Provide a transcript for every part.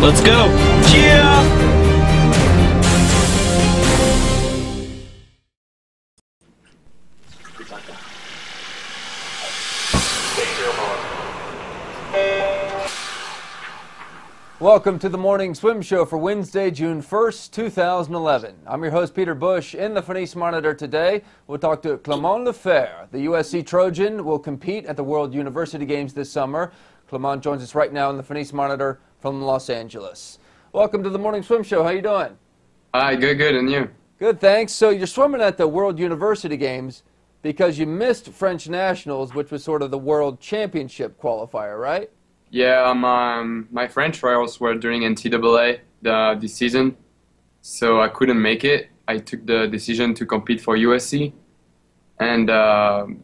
Let's go. Cheer! Welcome to the Morning Swim Show for Wednesday, June 1st, 2011. I'm your host, Peter Bush. In the Fenice Monitor today, we'll talk to Clement Lefert. The USC Trojan will compete at the World University Games this summer. Clement joins us right now in the Fenice Monitor from Los Angeles. Welcome to the Morning Swim Show. How you doing? Hi, good, and you? Good, thanks. So you're swimming at the World University Games because you missed French Nationals, which was sort of the World Championship qualifier, right? Yeah, my French trials were during NCAA this season, so I couldn't make it. I took the decision to compete for USC, and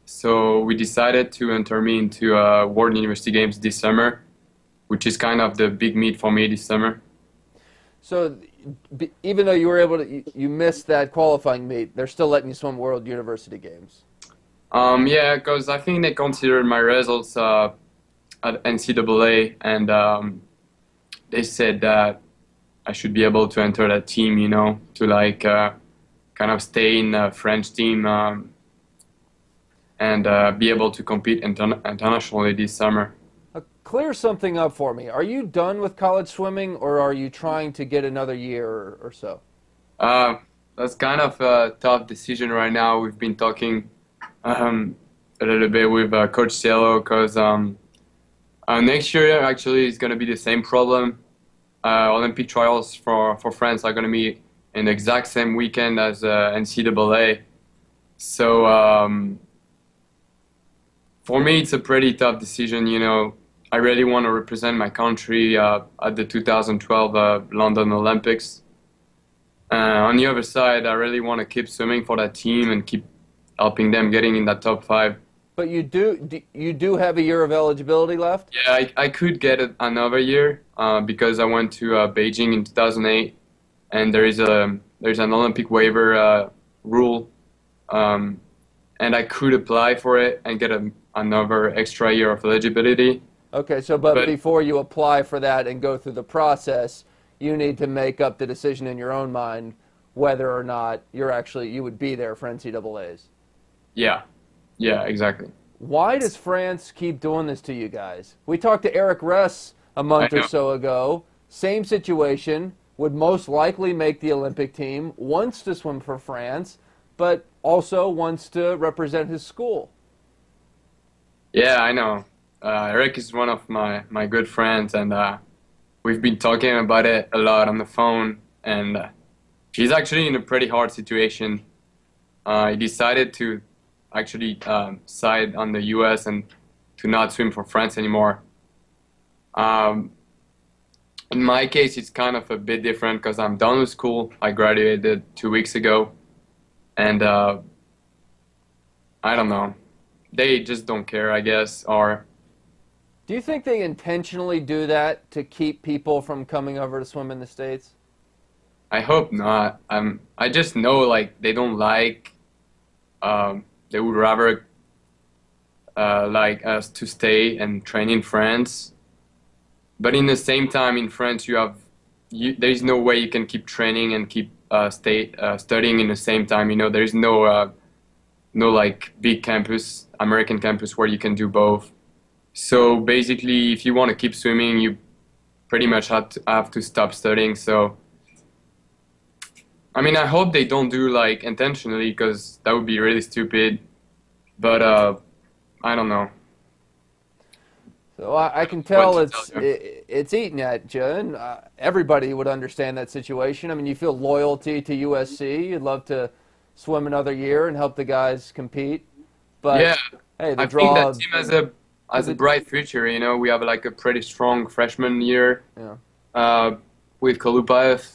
so we decided to enter me into World University Games this summer, which is kind of the big meet for me this summer. So even though you were able to, you missed that qualifying meet, they're still letting you swim World University Games. Yeah, because I think they considered my results at NCAA, and they said that I should be able to enter that team, you know, to like kind of stay in the French team and be able to compete internationally this summer. Clear something up for me. Are you done with college swimming, or are you trying to get another year or so? That's kind of a tough decision right now. We've been talking a little bit with Coach Cielo, because next year actually is going to be the same problem. Olympic trials for France are going to be in the exact same weekend as NCAA. So for me, it's a pretty tough decision. You know, I really want to represent my country at the 2012 London Olympics. On the other side, I really want to keep swimming for that team and keep helping them getting in that top 5. But you do have a year of eligibility left? Yeah, I could get another year because I went to Beijing in 2008, and there's an Olympic waiver rule, and I could apply for it and get another extra year of eligibility. Okay, so but before you apply for that and go through the process, you need to make up the decision in your own mind whether or not you would be there for NCAAs. Yeah. Yeah, exactly. Why does France keep doing this to you guys? We talked to Eric Ress a month or so ago. Same situation, would most likely make the Olympic team, wants to swim for France, but also wants to represent his school. Yeah, I know. Eric is one of my good friends, and we've been talking about it a lot on the phone, and he's actually in a pretty hard situation. He decided to actually side on the U.S. and to not swim for France anymore. In my case, it's kind of a bit different because I'm done with school. I graduated 2 weeks ago, and I don't know. They just don't care, I guess. Or do you think they intentionally do that to keep people from coming over to swim in the States? I hope not. I just know like they don't like. They would rather like us to stay and train in France. But in the same time, in France, there is no way you can keep training and keep studying in the same time. You know, there is no like big campus, American campus, where you can do both. So basically, if you want to keep swimming, you pretty much have to stop studying. So I mean, I hope they don't do like intentionally, because that would be really stupid. But I don't know. So I can tell it's eating at you, and everybody would understand that situation. I mean, you feel loyalty to USC. You'd love to swim another year and help the guys compete. But yeah, hey, I think that team has a bright future. You know, we have like a pretty strong freshman year. Yeah. With Kolubaev,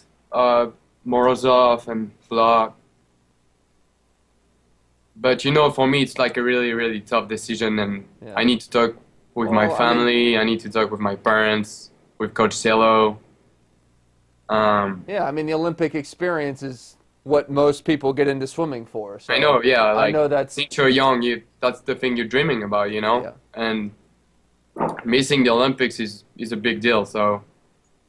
Morozov, and Flock. But you know, for me, it's like a really, really tough decision, and Yeah. I need to talk with my family. I need to talk with my parents, with Coach Cielo. Yeah, I mean, the Olympic experience is what most people get into swimming for. So I know, yeah. Like, I know that's. since you're young, that's the thing you're dreaming about, you know. Yeah. And missing the Olympics is a big deal. So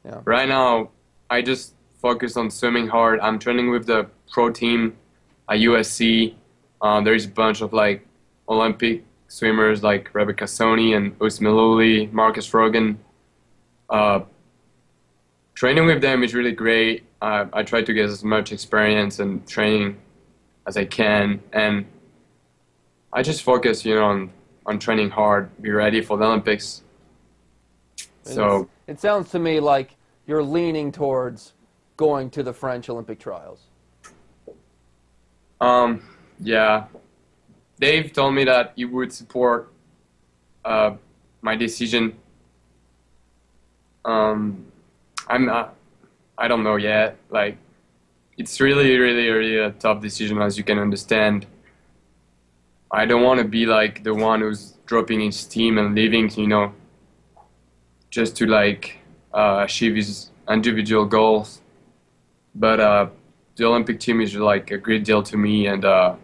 Yeah. Right now, I just focus on swimming hard. I'm training with the pro team at USC. There's a bunch of like Olympic swimmers like Rebecca Soni and Usmaluli, Marcus Rogan. Training with them is really great. I try to get as much experience and training as I can, and I just focus, on training hard, be ready for the Olympics. So it sounds to me like you're leaning towards going to the French Olympic trials. Yeah, Dave told me that he would support my decision. I don't know yet. Like, it's really, really, really a tough decision, as you can understand. I don't want to be like the one who's dropping his team and leaving, just to like achieve his individual goals. But the Olympic team is like a great deal to me, and I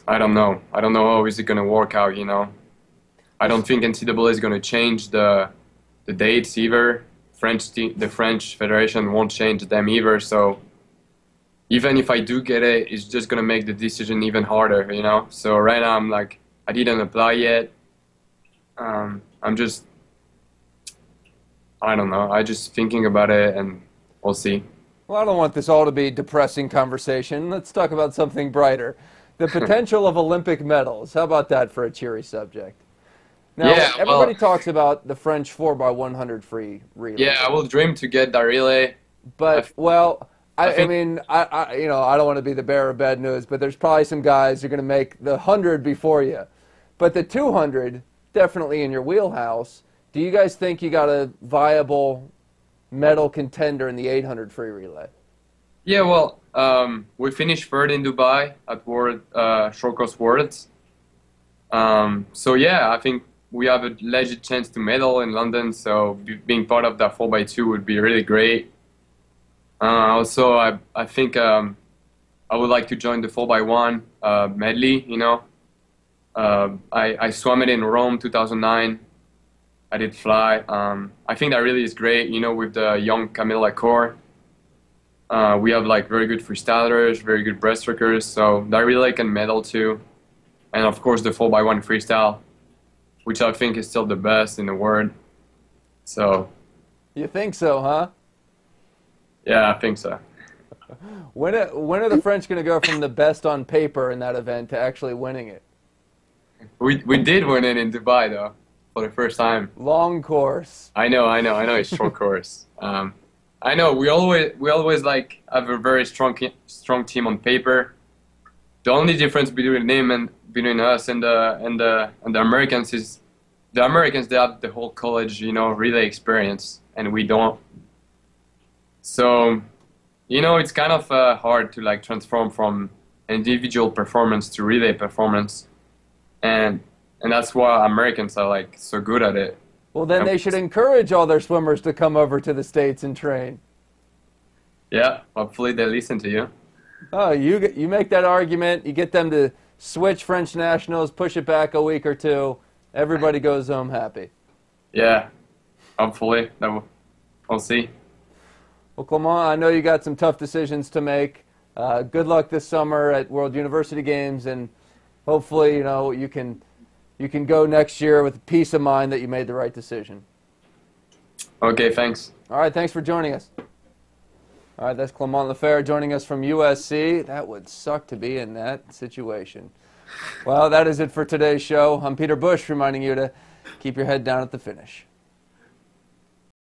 don't know. I don't know how is it going to work out, I don't think NCAA is going to change the dates either. The French Federation won't change them either. So even if I do get it, it's just going to make the decision even harder, So right now I'm like, I didn't apply yet. I don't know. I'm just thinking about it, and we'll see. Well, I don't want this all to be a depressing conversation. Let's talk about something brighter. The potential of Olympic medals. How about that for a cheery subject? Now, everybody talks about the French 4x100 free relay. Yeah, I will dream to get that relay. But, I mean, I don't want to be the bearer of bad news, but there's probably some guys who are going to make the 100 before you. But the 200, definitely in your wheelhouse. Do you guys think you got a viable medal contender in the 800 free relay? Yeah, well, we finished third in Dubai at World Short Course Worlds. So yeah, I think we have a legit chance to medal in London. So being part of that 4x2 would be really great. Also, I think I would like to join the 4x1 medley. I swam it in Rome 2009. I did fly. I think that really is great. With the young Camille Lacour. We have like very good freestylers, very good breaststrokers, so that relay can medal too. And of course the 4x1 freestyle, which I think is still the best in the world. So. You think so, huh? Yeah, I think so. When are the French going to go from the best on paper in that event to actually winning it? We did win it in Dubai though, for the first time. Long course. I know. It's short course. I know we always like have a very strong team on paper. The only difference between us and the Americans is the Americans, they have the whole college relay experience, and we don't. So it's kind of hard to like transform from individual performance to relay performance, and that's why Americans are like so good at it. Well, then they should encourage all their swimmers to come over to the States and train. Yeah, hopefully they listen to you. Oh, you make that argument, you get them to switch French nationals, push it back a week or two, everybody goes home happy. Yeah, hopefully. We'll see. Well, Clement, I know you got some tough decisions to make. Good luck this summer at World University Games, and hopefully, you can go next year with peace of mind that you made the right decision. Okay, thanks. All right, thanks for joining us. All right, that's Clement Lefert joining us from USC. That would suck to be in that situation. Well, that is it for today's show. I'm Peter Bush reminding you to keep your head down at the finish.